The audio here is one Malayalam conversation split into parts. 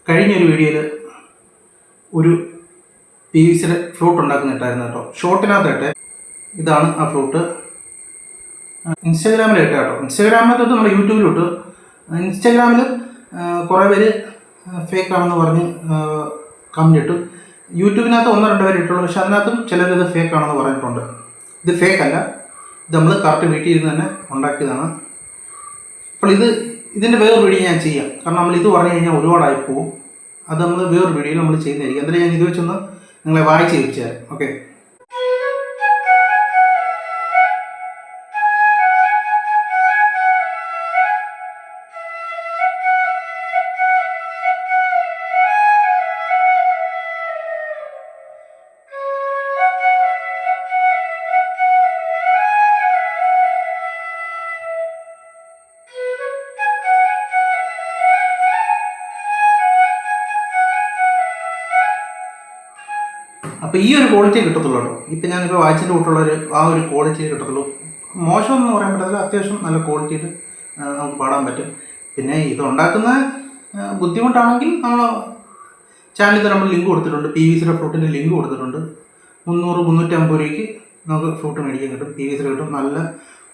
കഴിഞ്ഞൊരു വീഡിയോയിൽ ഒരു പീസിൽ ഫ്രൂട്ട് ഉണ്ടാക്കുന്നിട്ടായിരുന്നു കേട്ടോ. ഷോർട്ടിനകത്തായിട്ട് ഇതാണ് ആ ഫ്രൂട്ട്. ഇൻസ്റ്റാഗ്രാമിൽ ഇട്ട കേട്ടോ. ഇൻസ്റ്റാഗ്രാമിനകത്തോട്ട് നമ്മൾ യൂട്യൂബിലിട്ട്. ഇൻസ്റ്റാഗ്രാമിൽ കുറേ പേര് ഫേക്ക് ആണെന്ന് പറഞ്ഞ് കമൻറ്റ് ഇട്ടു. യൂട്യൂബിനകത്ത് 1-2 പേര് ഇട്ടുള്ളൂ. പക്ഷെ അതിനകത്തും ചിലരിത് ഫേക്ക് ആണെന്ന് പറഞ്ഞിട്ടുണ്ട്. ഇത് ഫേക്ക് അല്ല, ഇത് നമ്മൾ കറക്റ്റ് വീട്ടിൽ ഇരുന്ന് തന്നെ ഉണ്ടാക്കിയതാണ്. അപ്പോൾ ഇതിൻ്റെ വേറൊരു വീഡിയോ ഞാൻ ചെയ്യാം. കാരണം നമ്മൾ ഇത് പറഞ്ഞു കഴിഞ്ഞാൽ ഒരുപാടായി പോകും. അത് നമ്മൾ വേറൊരു വീഡിയോയിൽ നമ്മൾ ചെയ്യുന്നതായിരിക്കും. എന്തായാലും ഞാൻ ഇത് വെച്ചൊന്ന് നിങ്ങളെ വായിച്ച് കേൾപ്പിച്ചു തരാം. ഓക്കെ. അപ്പോൾ ഈ ഒരു ക്വാളിറ്റി കിട്ടത്തുള്ളൂ കേട്ടോ. ഇപ്പം ഞാനിപ്പോൾ വായിച്ചിൻ്റെ കൂട്ടുള്ളൊരു ആ ഒരു ക്വാളിറ്റി കിട്ടത്തുള്ളൂ. മോശമെന്ന് പറയാൻ പറ്റത്തില്ല, അത്യാവശ്യം നല്ല ക്വാളിറ്റിയിൽ നമുക്ക് പാടാൻ പറ്റും. പിന്നെ ഇതുണ്ടാക്കുന്ന ബുദ്ധിമുട്ടാണെങ്കിൽ നമ്മൾ ചാനലിൽ നമ്മൾ ലിങ്ക് കൊടുത്തിട്ടുണ്ട്. PVC ഫ്രൂട്ടിൻ്റെ ലിങ്ക് കൊടുത്തിട്ടുണ്ട്. 300-350 രൂപയ്ക്ക് നമുക്ക് ഫ്രൂട്ട് മേടിക്കാൻ കിട്ടും. PVC കിട്ടും. നല്ല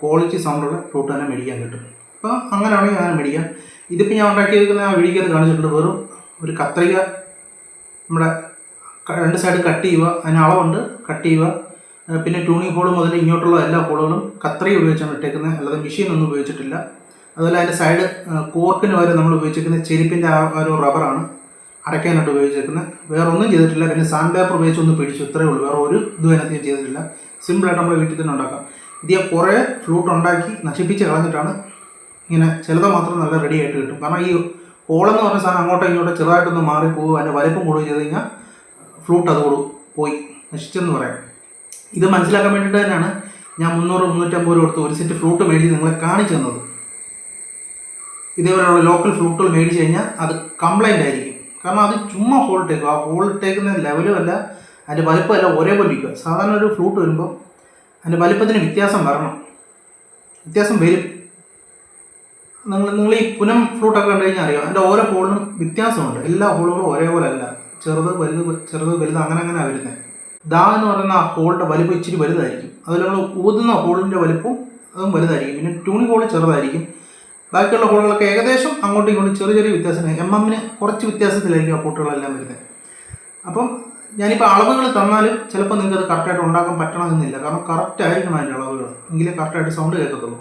ക്വാളിറ്റി സൗണ്ടുള്ള ഫ്രൂട്ട് തന്നെ മേടിക്കാൻ കിട്ടും. അപ്പോൾ അങ്ങനെയാണെങ്കിൽ ഞാൻ മേടിക്കാം. ഇതിപ്പോൾ ഞാൻ ഉണ്ടാക്കിയിരിക്കുന്ന ആ വീഡിയോക്ക് കാണിച്ചിട്ടുണ്ട്. വെറും ഒരു കത്രിക നമ്മുടെ 2 സൈഡ് കട്ട് ചെയ്യുക, അതിന് അളവുണ്ട്, കട്ട് ചെയ്യുക. പിന്നെ ട്യൂണിങ് ഹോൾ മുതൽ ഇങ്ങോട്ടുള്ള എല്ലാ ഹോളുകളും കത്രിക ഉപയോഗിച്ചാണ് ഇട്ടേക്കുന്നത്, അല്ലാതെ മെഷീനൊന്നും ഉപയോഗിച്ചിട്ടില്ല. അതുപോലെ അതിൻ്റെ സൈഡ് കോർക്കിന് വരെ നമ്മൾ ഉപയോഗിച്ചിരിക്കുന്നത് ചെരുപ്പിൻ്റെ ആ ഒരു റബ്ബറാണ് അടയ്ക്കാനായിട്ട് ഉപയോഗിച്ചിരിക്കുന്നത്. വേറെ ഒന്നും ചെയ്തിട്ടില്ല. പിന്നെ സാൻഡ് പേപ്പർ ഉപയോഗിച്ച് ഒന്ന് പിടിച്ചു, ഇത്രയേ ഉള്ളൂ. വേറെ ഒരു ഇതും അതിനകത്ത് ഞാൻ ചെയ്തിട്ടില്ല. സിമ്പിളായിട്ട് നമ്മൾ വീട്ടിൽ തന്നെ ഉണ്ടാക്കാം. ഇത് ഞാൻ കുറേ ഫ്രൂട്ട് ഉണ്ടാക്കി നശിപ്പിച്ച് കളഞ്ഞിട്ടാണ് ഇങ്ങനെ ചിലത് മാത്രം നല്ല റെഡി ആയിട്ട് കിട്ടും. കാരണം ഈ ഹോളെന്ന് പറഞ്ഞ സാധനം അങ്ങോട്ടോ ഇങ്ങോട്ടോ ചെറുതായിട്ടൊന്ന് മാറിപ്പോവുക, അതിൻ്റെ വലിപ്പം കൂടുകയും ചെയ്ത് കഴിഞ്ഞാൽ ഫ്രൂട്ട് അതോട് പോയി നശിച്ചെന്ന് പറയാം. ഇത് മനസ്സിലാക്കാൻ വേണ്ടിയിട്ട് തന്നെയാണ് ഞാൻ 300-350 രൂപ കൊടുത്ത് ഒരു സെറ്റ് ഫ്രൂട്ട് മേടിച്ച് നിങ്ങളെ കാണിച്ചു തന്നത്. ഇതേപോലെയുള്ള ലോക്കൽ ഫ്രൂട്ടുകൾ മേടിച്ച് കഴിഞ്ഞാൽ അത് കംപ്ലൈൻ്റ് ആയിരിക്കും. കാരണം അത് ചുമ്മാ ഹോൾ ഇട്ടേക്കും. ആ ഹോൾ ഇട്ടേക്കുന്ന ലെവലും അല്ല, അതിൻ്റെ വലിപ്പമല്ല ഒരേപോലെ ഇരിക്കുക. സാധാരണ ഒരു ഫ്രൂട്ട് വരുമ്പോൾ അതിൻ്റെ വലിപ്പത്തിന് വ്യത്യാസം വരണം, വ്യത്യാസം വരും. നിങ്ങൾ ഈ പുനം ഫ്രൂട്ടൊക്കെ കണ്ടു കഴിഞ്ഞാൽ അറിയാം, അതിൻ്റെ ഓരോ ഹോളിനും വ്യത്യാസമുണ്ട്. എല്ലാ ഹോളുകളും ഒരേപോലെ അല്ല, ചെറുത് വലുത് അങ്ങനെ വരുന്നത്. ദാ എന്ന് പറയുന്ന ആ ഹോളിൻ്റെ വലിപ്പം ഇച്ചിരി വലുതായിരിക്കും. അതിൽ നമ്മൾ ഊതുന്ന ഹോളിൻ്റെ വലിപ്പം അതും വലുതായിരിക്കും. പിന്നെ ട്യൂണിംഗ് ഹോൾ ചെറുതായിരിക്കും. ബാക്കിയുള്ള ഹോളുകളൊക്കെ ഏകദേശം അങ്ങോട്ടും ഇങ്ങോട്ടും ചെറിയ വ്യത്യാസം, MM കുറച്ച് വ്യത്യാസത്തിലായിരിക്കും ആ ഫ്രൂട്ടുകളെല്ലാം വരുന്നത്. അപ്പം ഞാനിപ്പോൾ അളവുകൾ തന്നാലും ചിലപ്പോൾ നിങ്ങൾക്ക് അത് കറക്റ്റായിട്ട് ഉണ്ടാക്കാൻ പറ്റണമെന്നില്ല. കാരണം കറക്റ്റ് ആയിരിക്കണം അതിൻ്റെ അളവുകൾ, എങ്കിലേ കറക്റ്റായിട്ട് സൗണ്ട് കേൾക്കത്തുള്ളൂ.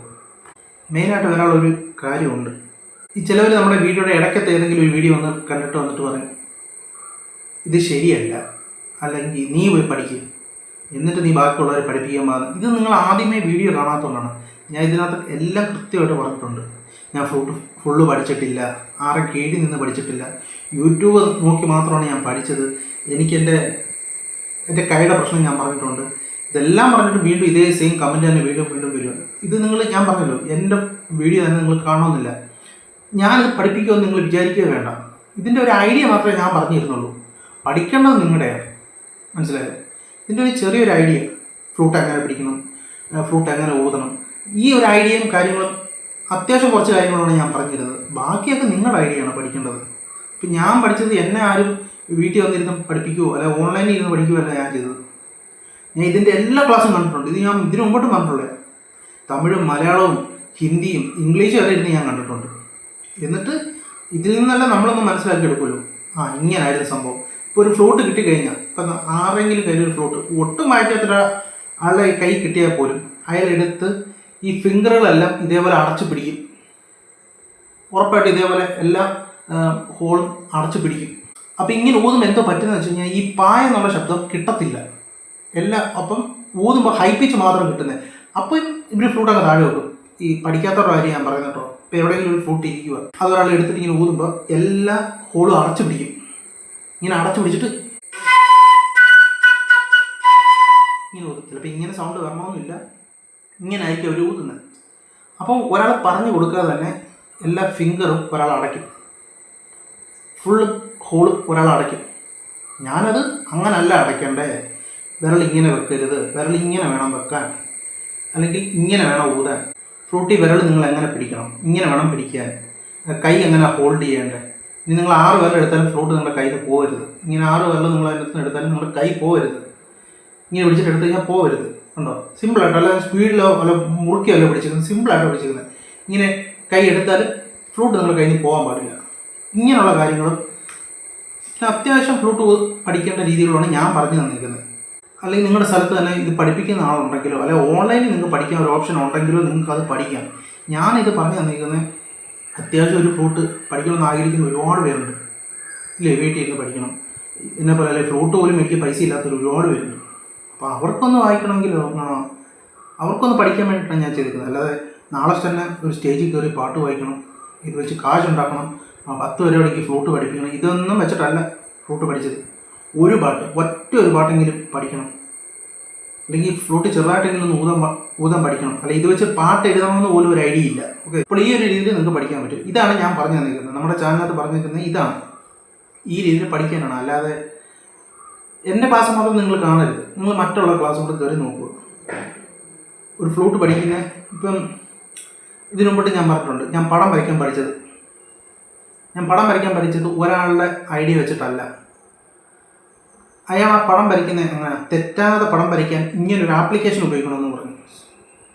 മെയിനായിട്ട് ഒരാളൊരു കാര്യമുണ്ട്. ഈ ചിലവർ നമ്മുടെ വീഡിയോയുടെ ഇടയ്ക്കത്തെ ഏതെങ്കിലും ഒരു വീഡിയോ വന്നിട്ട് പറയും ഇത് ശരിയല്ല, അല്ലെങ്കിൽ നീ പോയി പഠിക്കുക, എന്നിട്ട് നീ ബാക്കിയുള്ളവരെ പഠിപ്പിക്കാൻ പോകുന്നത്. ഇത് നിങ്ങൾ ആദ്യമേ വീഡിയോ കാണാത്തതുകൊണ്ടാണ്. ഞാൻ ഇതിനകത്ത് എല്ലാം കൃത്യമായിട്ട് പറഞ്ഞിട്ടുണ്ട്. ഞാൻ ഫുള്ള് പഠിച്ചിട്ടില്ല, ആരെ കീഴിൽ നിന്ന് പഠിച്ചിട്ടില്ല, യൂട്യൂബ് നോക്കി മാത്രമാണ് ഞാൻ പഠിച്ചത്. എനിക്ക് എൻ്റെ കൈയുടെ പ്രശ്നം ഞാൻ പറഞ്ഞിട്ടുണ്ട്. ഇതെല്ലാം പറഞ്ഞിട്ട് വീണ്ടും ഇതേ സെയിം കമൻറ്റ് തന്നെ വീണ്ടും വരും. ഇത് ഞാൻ പറഞ്ഞല്ലോ, എൻ്റെ വീഡിയോ തന്നെ നിങ്ങൾ കാണണമെന്നില്ല. ഞാനിത് പഠിപ്പിക്കുമെന്ന് നിങ്ങൾ വിചാരിക്കുക വേണ്ട. ഇതിൻ്റെ ഒരു ഐഡിയ മാത്രമേ ഞാൻ പറഞ്ഞിരുന്നുള്ളൂ. പഠിക്കേണ്ടത് നിങ്ങളുടെയാണ്, മനസ്സിലായത്? ഇതിൻ്റെ ഒരു ചെറിയൊരു ഐഡിയ, ഫ്രൂട്ട് എങ്ങനെ പിടിക്കണം, ഫ്രൂട്ട് എങ്ങനെ ഊതണം, ഈ ഒരു ഐഡിയയും കാര്യങ്ങളും അത്യാവശ്യം കുറച്ച് കാര്യങ്ങളാണ് ഞാൻ പറഞ്ഞിരുന്നത്. ബാക്കിയൊക്കെ നിങ്ങളുടെ ഐഡിയ ആണ് പഠിക്കേണ്ടത്. ഇപ്പം ഞാൻ പഠിച്ചത് എന്നെ ആരും വീട്ടിൽ വന്നിരുന്ന് പഠിപ്പിക്കുമോ അല്ലെ ഓൺലൈനിൽ ഇരുന്ന് പഠിക്കുകയോ അല്ല ഞാൻ ചെയ്തത്. ഞാൻ ഇതിൻ്റെ എല്ലാ ക്ലാസ്സും കണ്ടിട്ടുണ്ട്. ഇത് ഞാൻ ഇതിനു മുമ്പോട്ട് പറഞ്ഞിട്ടുള്ളത്. തമിഴും മലയാളവും ഹിന്ദിയും ഇംഗ്ലീഷും വരെ ഇരുന്ന് ഞാൻ കണ്ടിട്ടുണ്ട്. എന്നിട്ട് ഇതിൽ നിന്നെല്ലാം നമ്മളൊന്ന് മനസ്സിലാക്കി എടുക്കുമല്ലോ, ഇങ്ങനായിരുന്നു സംഭവം. ഇപ്പോൾ ഒരു ഫ്രൂട്ട് കിട്ടിക്കഴിഞ്ഞാൽ, ഇപ്പം ആരെങ്കിലും കയ്യിൽ ഒരു ഫ്രൂട്ട് ഒട്ടും മാറ്റാത്ത ആളുടെ കൈ കിട്ടിയാൽ പോലും അയാളെടുത്ത് ഈ ഫിംഗറുകളെല്ലാം ഇതേപോലെ അടച്ചു പിടിക്കും. ഉറപ്പായിട്ട് ഇതേപോലെ എല്ലാ ഹോളും അടച്ചു പിടിക്കും. അപ്പം ഇങ്ങനെ ഊതുമ്പോൾ എന്തോ പറ്റുന്നത് വെച്ച് കഴിഞ്ഞാൽ ഈ പായ എന്നുള്ള ശബ്ദം കിട്ടത്തില്ല. അപ്പം ഊതുമ്പോൾ ഹൈ പിച്ച് മാത്രം കിട്ടുന്നത്. അപ്പം ഇവർ ഫ്രൂട്ടൊക്കെ താഴെ വെക്കും. ഈ പഠിക്കാത്തവരുടെ കാര്യം ഞാൻ പറയുന്നത് കേട്ടോ. ഇപ്പോൾ എവിടെയെങ്കിലും ഒരു ഫ്രൂട്ട് ഇരിക്കുക, അതൊരാൾ എടുത്തിട്ട് ഇങ്ങനെ ഊതുമ്പോൾ എല്ലാ ഹോളും അടച്ചു പിടിക്കും. ഇങ്ങനെ അടച്ചു പിടിച്ചിട്ട് ഇങ്ങനെ ഊതും. ചിലപ്പോൾ ഇങ്ങനെ സൗണ്ട് വരണമെന്നില്ല, ഇങ്ങനെ ആയിരിക്കും അവർ ഊതുന്നത്. അപ്പോൾ ഒരാൾ പറഞ്ഞു കൊടുക്കാതെ തന്നെ എല്ലാ ഫിംഗറും ഒരാൾ അടയ്ക്കും, ഫുള്ള് ഹോള് ഒരാൾ അടയ്ക്കും. ഞാനത് അങ്ങനല്ല അടയ്ക്കണ്ടേ, വിരൽ ഇങ്ങനെ വെക്കരുത്, വിരൽ ഇങ്ങനെ വേണം വെക്കാൻ, അല്ലെങ്കിൽ ഇങ്ങനെ വേണം ഊതാൻ. ഫ്രൂട്ടി വിരൽ നിങ്ങൾ എങ്ങനെ പിടിക്കണം, ഇങ്ങനെ വേണം പിടിക്കാൻ, കൈ എങ്ങനെ ഹോൾഡ് ചെയ്യേണ്ടത്, ഇനി നിങ്ങൾ 6 വിരൽ എടുത്താലും ഫ്ലൂട്ട് നിങ്ങളുടെ കയ്യിൽ പോകരുത്. ഇങ്ങനെ 6 വിരൽ നിങ്ങൾ അതിനകത്ത് എടുത്താലും നിങ്ങളുടെ കൈ പോകരുത്. ഇങ്ങനെ പിടിച്ചിട്ട് എടുത്ത് കഴിഞ്ഞാൽ പോകരുത്. ഉണ്ടോ? സിമ്പിളായിട്ട്, അല്ല സ്പീഡിലോ അല്ല മുറുക്കിയല്ലോ പിടിച്ചിരിക്കുന്നത്, സിമ്പിളായിട്ട് പിടിച്ചിരിക്കുന്നത്. ഇങ്ങനെ കൈ എടുത്താൽ ഫ്ലൂട്ട് നിങ്ങളുടെ കയ്യിൽ നിന്ന് പോകാൻ പാടില്ല. ഇങ്ങനെയുള്ള കാര്യങ്ങളും അത്യാവശ്യം ഫ്ലൂട്ട് പഠിക്കേണ്ട രീതിയിലാണ് ഞാൻ പറഞ്ഞു തന്നിരിക്കുന്നത്. അല്ലെങ്കിൽ നിങ്ങളുടെ സ്ഥലത്ത് തന്നെ ഇത് പഠിപ്പിക്കുന്ന ആളുണ്ടെങ്കിലോ അല്ലെങ്കിൽ ഓൺലൈനിൽ നിങ്ങൾക്ക് പഠിക്കാൻ ഒരു ഓപ്ഷൻ ഉണ്ടെങ്കിലോ നിങ്ങൾക്ക് അത് പഠിക്കാം. ഞാനിത് പറഞ്ഞു തന്നിരിക്കുന്നത് അത്യാവശ്യം ഒരു ഫ്ലൂട്ട് പഠിക്കണമെന്ന് ആഗ്രഹിക്കുന്ന ഒരുപാട് പേരുണ്ട്. ഇല്ലേ, വീട്ടിൽ ഇരുന്ന് പഠിക്കണം എന്നെ പോലെ, അല്ലെങ്കിൽ ഫ്ലൂട്ട് പോലും എനിക്ക് പൈസ ഇല്ലാത്തൊരു ഒരുപാട് പേരുണ്ട്. അപ്പോൾ അവർക്കൊന്ന് വായിക്കണമെങ്കിലോ അവർക്കൊന്ന് പഠിക്കാൻ വേണ്ടിയിട്ടാണ് ഞാൻ ചെയ്തിരിക്കുന്നത്. അല്ലാതെ നാളെ തന്നെ ഒരു സ്റ്റേജിൽ കയറി പാട്ട് വായിക്കണം, ഇത് വെച്ച് കാശുണ്ടാക്കണം, 10 വരെയോടേക്ക് ഫ്ലൂട്ട് പഠിപ്പിക്കണം, ഇതൊന്നും വെച്ചിട്ടല്ല ഫ്ലൂട്ട് പഠിച്ചത്. ഒരു പാട്ട്, ഒരു പാട്ടെങ്കിലും പഠിക്കണം. അല്ലെങ്കിൽ ഫ്ലൂട്ട് ചെറുതായിട്ടെങ്കിലും ഊതാൻ പഠിക്കണം. അല്ലെങ്കിൽ ഇത് വെച്ച് പാട്ട് എഴുതണമെന്ന് പോലും ഒരു ഐഡിയ ഇല്ല. ഓക്കെ, ഇപ്പോൾ ഈ ഒരു രീതിയിൽ നിങ്ങൾക്ക് പഠിക്കാൻ പറ്റും. ഇതാണ് ഞാൻ പറഞ്ഞു തന്നിരിക്കുന്നത്, നമ്മുടെ ചാനലിനകത്ത് പറഞ്ഞിരിക്കുന്നത് ഇതാണ്. ഈ രീതിയിൽ പഠിക്കാനാണ്. അല്ലാതെ എൻ്റെ ക്ലാസ് മാത്രം നിങ്ങൾ കാണരുത്, നിങ്ങൾ മറ്റുള്ള ക്ലാസ് കൂടെ കയറി നോക്കുക. ഒരു ഫ്ലൂട്ട് പഠിക്കുന്ന ഇപ്പം ഇതിനു മുമ്പോട്ട് ഞാൻ പറഞ്ഞിട്ടുണ്ട്, ഞാൻ പടം വരയ്ക്കാൻ പഠിച്ചത് ഒരാളുടെ ഐഡിയ വെച്ചിട്ടല്ല. അയാൾ ആ പടം വരയ്ക്കുന്നത് എങ്ങനെ തെറ്റാതെ പടം വരയ്ക്കാൻ ഇങ്ങനൊരു ആപ്ലിക്കേഷൻ ഉപയോഗിക്കണമെന്ന് പറഞ്ഞു.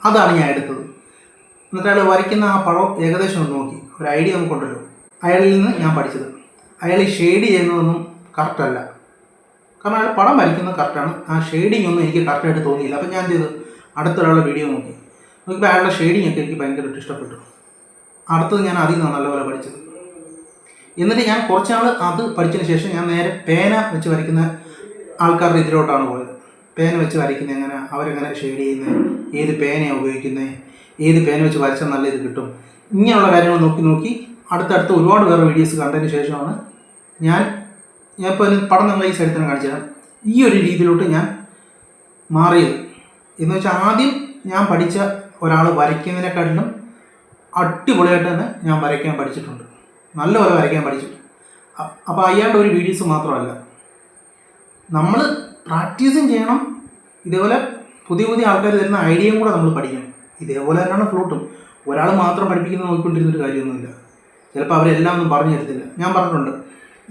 അതാണ് ഞാൻ എടുത്തത്. എന്നിട്ട് അയാൾ വരയ്ക്കുന്ന ആ പടം ഏകദേശം ഒന്ന് നോക്കി, ഒരു ഐഡിയ നമുക്കുണ്ടല്ലോ. അയാളിൽ നിന്ന് ഞാൻ പഠിച്ചത്. അയാൾ ഈ ഷെയ്ഡ് ചെയ്യുന്നതൊന്നും കറക്റ്റല്ല. കാരണം അയാൾ പടം വരയ്ക്കുന്നത് കറക്റ്റാണ്, ആ ഷെയ്ഡിങ് ഒന്നും എനിക്ക് കറക്റ്റായിട്ട് തോന്നിയില്ല. അപ്പം ഞാൻ ചെയ്തു, അടുത്തൊരാളുടെ വീഡിയോ നോക്കിയപ്പോൾ അയാളുടെ ഷെയ്ഡിങ് ഒക്കെ എനിക്ക് ഭയങ്കരമായിട്ട് ഇഷ്ടപ്പെട്ടു. അടുത്തത് ഞാൻ അതിൽ നിന്നാണ് നല്ലപോലെ പഠിച്ചത്. എന്നിട്ട് ഞാൻ കുറച്ച് നാൾ അത് പഠിച്ചതിന് ശേഷം ഞാൻ നേരെ പേന വെച്ച് വരയ്ക്കുന്ന ആൾക്കാരുടെ ഇതിലോട്ടാണ് പോയത്. പേന വെച്ച് വരയ്ക്കുന്നത് എങ്ങനെ, അവരെങ്ങനെ ഷെയ്ഡ് ചെയ്യുന്നത്, ഏത് പേനയാണ് ഉപയോഗിക്കുന്നത്, ഏത് പേന വെച്ച് വരച്ചാൽ നല്ല ഇത് കിട്ടും, ഇങ്ങനെയുള്ള കാര്യങ്ങൾ നോക്കി അടുത്തടുത്ത് ഒരുപാട് വേറെ വീഡിയോസ് കണ്ടതിന് ശേഷമാണ് ഞാൻ ഇപ്പോൾ പടം നിങ്ങൾ ഈ സൈഡിൽ തന്നെ കാണിച്ചു തരാം, ഈ ഒരു രീതിയിലോട്ട് ഞാൻ മാറിയത്. എന്ന് വെച്ചാൽ ആദ്യം ഞാൻ പഠിച്ച ഒരാൾ വരയ്ക്കുന്നതിനെക്കാട്ടിലും അടിപൊളിയായിട്ട് തന്നെ ഞാൻ വരയ്ക്കാൻ പഠിച്ചിട്ടുണ്ട്, നല്ലപോലെ വരയ്ക്കാൻ പഠിച്ചിട്ടുണ്ട്. അപ്പോൾ അയാളുടെ ഒരു വീഡിയോസ് മാത്രമല്ല, നമ്മൾ പ്രാക്ടീസും ചെയ്യണം. ഇതേപോലെ പുതിയ ആൾക്കാർ തരുന്ന ഐഡിയയും കൂടെ നമ്മൾ പഠിക്കണം. ഇതേപോലെ തന്നെയാണ് ഫ്ലൂട്ടും. ഒരാൾ മാത്രം പഠിപ്പിക്കുന്നത് നോക്കിക്കൊണ്ടിരുന്നൊരു കാര്യമൊന്നുമില്ല. ചിലപ്പോൾ അവരെല്ലാം ഒന്നും പറഞ്ഞു തരത്തില്ല. ഞാൻ പറഞ്ഞിട്ടുണ്ട്,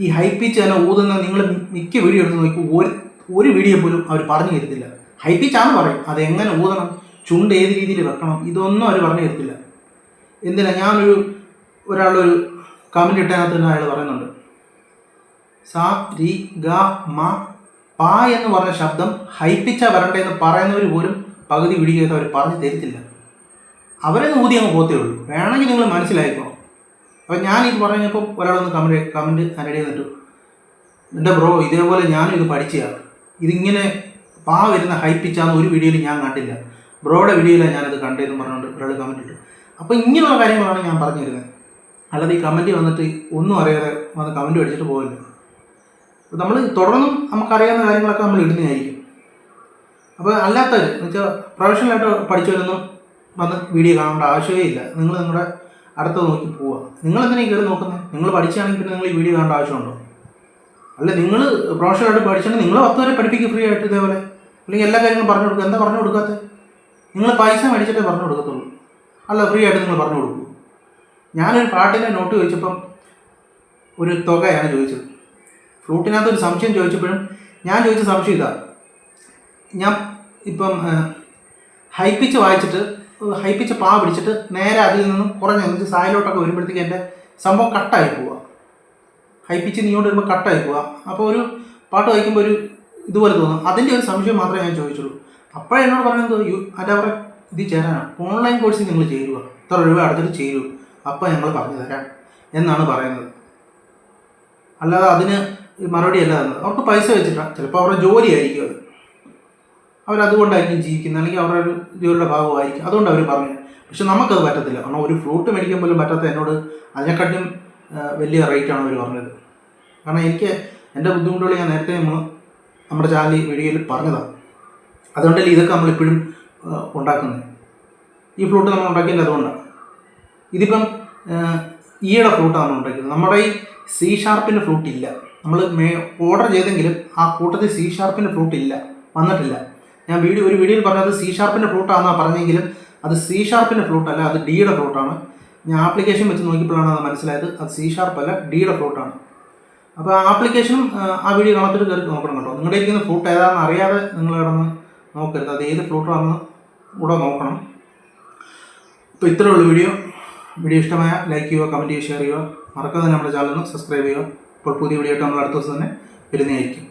ഈ ഹൈ പിച്ച് തന്നെ ഊതുന്ന നിങ്ങൾ മിക്ക വീഡിയോ എടുത്ത് നോക്കി ഒരു വീഡിയോ പോലും അവർ പറഞ്ഞു തരത്തില്ല. ഹൈ പിച്ചാന്ന് പറയും, അതെങ്ങനെ ഊതണം, ചുണ്ട് ഏത് രീതിയിൽ വെക്കണം, ഇതൊന്നും അവർ പറഞ്ഞു തരത്തില്ല. എന്തിനാ, ഒരാളൊരു കമൻറ്റ് ഇട്ടതിനകത്ത് തന്നെ അയാൾ പറയുന്നുണ്ട്, സ രി ഗ മ പ എന്ന് പറഞ്ഞ ശബ്ദം ഹൈ പിച്ചാ വരണ്ടേന്ന് പറയുന്നവർ പോലും പകുതി വീഡിയോ ചെയ്ത് അവർ പറഞ്ഞു തരത്തില്ല. അവരൊന്ന് ഊതി അങ്ങ് പോത്തേ ഉള്ളൂ. വേണമെങ്കിൽ നിങ്ങൾ മനസ്സിലായിക്കോണം. അപ്പോൾ ഞാനിത് പറഞ്ഞപ്പോൾ ഒരാളൊന്ന് കമൻറ്റ് അതിനിടയിൽ നിന്നിട്ടു, എൻ്റെ ബ്രോ ഇതേപോലെ ഞാനും ഇത് പഠിച്ചതാണ്, ഇതിങ്ങനെ പാ വരുന്ന ഹൈ പിച്ചാന്ന് ഒരു വീഡിയോയിൽ ഞാൻ കണ്ടില്ല, ബ്രോയുടെ വീഡിയോയിലാണ് ഞാനത് കണ്ടതെന്ന് പറഞ്ഞുകൊണ്ട് ഒരാൾ കമൻറ്റ് ഇട്ടു. അപ്പോൾ ഇങ്ങനെയുള്ള കാര്യങ്ങളാണ് ഞാൻ പറഞ്ഞു തരുന്നത്. അല്ലാതെ ഈ കമൻറ്റ് വന്നിട്ട് ഒന്നും അറിയാതെ വന്ന് കമൻറ്റ് അടിച്ചിട്ട് പോകില്ല. നമ്മൾ തുടർന്നും നമുക്കറിയാവുന്ന കാര്യങ്ങളൊക്കെ നമ്മൾ ഇടുന്നതായിരിക്കും. അപ്പോൾ അല്ലാത്തവർ എന്ന് വെച്ചാൽ പ്രൊഫഷണലായിട്ട് പഠിച്ചവരൊന്നും വന്ന് വീഡിയോ കാണേണ്ട ആവശ്യമേ ഇല്ല. നിങ്ങൾ നിങ്ങളുടെ അടുത്ത് നോക്കി പോവുക. നിങ്ങൾ എന്തിനാണ് കയറി നോക്കുന്നത്? നിങ്ങൾ പഠിച്ചാണെങ്കിൽ പിന്നെ നിങ്ങൾ ഈ വീഡിയോ കാണേണ്ട ആവശ്യമുണ്ടോ? അല്ല, നിങ്ങൾ പ്രൊഫഷണലായിട്ട് പഠിച്ചാണെങ്കിൽ നിങ്ങൾ 10 വരെ പഠിപ്പിക്കുക ഫ്രീ ആയിട്ട് ഇതേപോലെ. അല്ലെങ്കിൽ എല്ലാ കാര്യങ്ങളും പറഞ്ഞു കൊടുക്കുക. എന്താ പറഞ്ഞു കൊടുക്കാത്തത്? നിങ്ങൾ പൈസ മേടിച്ചിട്ടേ പറഞ്ഞു കൊടുക്കത്തുള്ളൂ, അല്ല ഫ്രീ ആയിട്ട് നിങ്ങൾ പറഞ്ഞു കൊടുക്കൂ. ഞാനൊരു പാട്ടിൻ്റെ നോട്ട് ചോദിച്ചപ്പം ഒരു തുകയാണ് ചോദിച്ചത്. ഫ്ലൂട്ടിനകത്തൊരു സംശയം ചോദിച്ചപ്പോഴും ഞാൻ ചോദിച്ച സംശയം ഇതാ, ഞാൻ ഇപ്പം ഹൈ പിച്ച് വായിച്ചിട്ട് ഹൈ പിച്ച് പാ പിടിച്ചിട്ട് നേരെ അതിൽ നിന്നും കുറഞ്ഞ സായിലോട്ടൊക്കെ വരുമ്പോഴത്തേക്ക് എൻ്റെ സംഭവം കട്ടായി പോവുക. ഹൈ പിച്ച് നീയോട്ട് വരുമ്പോൾ കട്ടായി പോവുക. അപ്പോൾ ഒരു പാട്ട് വായിക്കുമ്പോൾ ഒരു ഇതുപോലെ തോന്നും. അതിൻ്റെ ഒരു സംശയം മാത്രമേ ഞാൻ ചോദിച്ചുള്ളൂ. അപ്പോഴേ എന്നോട് പറയുന്നത്, അതിൻ്റെ അവരുടെ ഇതിൽ ചേരാനാണ്, ഓൺലൈൻ കോഴ്സിൽ നിങ്ങൾ ചേരുക, ഇത്ര രൂപ അടച്ചിട്ട് ചേരൂ, അപ്പോൾ ഞങ്ങൾ പറഞ്ഞു തരാം എന്നാണ് പറയുന്നത്. അല്ലാതെ അതിന് മറുപടി അല്ല തന്നത്. അവർക്ക് പൈസ വെച്ചിട്ടാണ്, ചിലപ്പോൾ അവരുടെ ജോലി ആയിരിക്കും അത്, അവരതുകൊണ്ടായിരിക്കും ജീവിക്കുന്നത്, അല്ലെങ്കിൽ അവരുടെ ഒരു ജോലിയുടെ ഭാഗമായിരിക്കും, അതുകൊണ്ട് അവർ പറഞ്ഞു. പക്ഷെ നമുക്കത് പറ്റത്തില്ല. കാരണം ഒരു ഫ്ലൂട്ട് മേടിക്കാൻ പോലും പറ്റാത്ത എന്നോട് അതിനെക്കാട്ടും വലിയ റേറ്റാണ് അവർ പറഞ്ഞത്. കാരണം എനിക്ക് എൻ്റെ ബുദ്ധിമുട്ടുകൾ ഞാൻ നേരത്തെ നമ്മുടെ ചാനൽ വീഡിയോയിൽ പറഞ്ഞതാണ്. അതുകൊണ്ടല്ലേ ഇതൊക്കെ നമ്മളിപ്പോഴും ഉണ്ടാക്കുന്നത്. ഈ ഫ്ലൂട്ട് നമ്മൾ ഉണ്ടാക്കിയത് അതുകൊണ്ടാണ്. ഇതിപ്പം ഈയുടെ ഫ്ലൂട്ടാണ് നമ്മൾ ഉണ്ടാക്കിയത്. നമ്മുടെ ഈ സി ഷാർപ്പിൻ്റെ ഫ്ലൂട്ട് ഇല്ല. നമ്മൾ ഓർഡർ ചെയ്തെങ്കിലും ആ കൂട്ടത്തിൽ സി ഷാർപ്പിൻ്റെ ഫ്ലൂട്ട് ഇല്ല, വന്നിട്ടില്ല. ഞാൻ ഒരു വീഡിയോയിൽ പറഞ്ഞത് സി ഷാർപ്പിൻ്റെ ഫ്ലൂട്ടാണെന്നാണ് പറഞ്ഞെങ്കിലും അത് സി ഷാർപ്പിൻ്റെ ഫ്ലൂട്ടല്ല, അത് ഡിയുടെ ഫ്ലൂട്ടാണ്. ഞാൻ ആപ്ലിക്കേഷൻ വെച്ച് നോക്കിയപ്പോഴാണ് അത് മനസ്സിലായത് അത് C# അല്ല Dയുടെ ഫ്രൂട്ടാണ്. അപ്പോൾ ആപ്ലിക്കേഷനും ആ വീഡിയോ കാണാത്തൊരു കയറി നോക്കണം കേട്ടോ. നിങ്ങളുടെ ഇരിക്കുന്ന ഫ്രൂട്ട് ഏതാണെന്ന് അറിയാതെ നിങ്ങൾ കിടന്ന് നോക്കരുത്. അത് ഏത് ഫ്രൂട്ടാണെന്ന് കൂടെ നോക്കണം. അപ്പോൾ ഇത്രയേ ഉള്ളൂ വീഡിയോ ഇഷ്ടമായ ലൈക്ക് ചെയ്യുക, കമൻറ്റ് ചെയ്യുക, ഷെയർ ചെയ്യുക. മറക്കാതെ നമ്മുടെ ചാനൽ ഒന്ന് സബ്സ്ക്രൈബ് ചെയ്യുക. അപ്പോൾ പുതിയ വീഡിയോ ആയിട്ട് നമ്മൾ അടുത്ത ദിവസം തന്നെ വരുന്നതായിരിക്കും.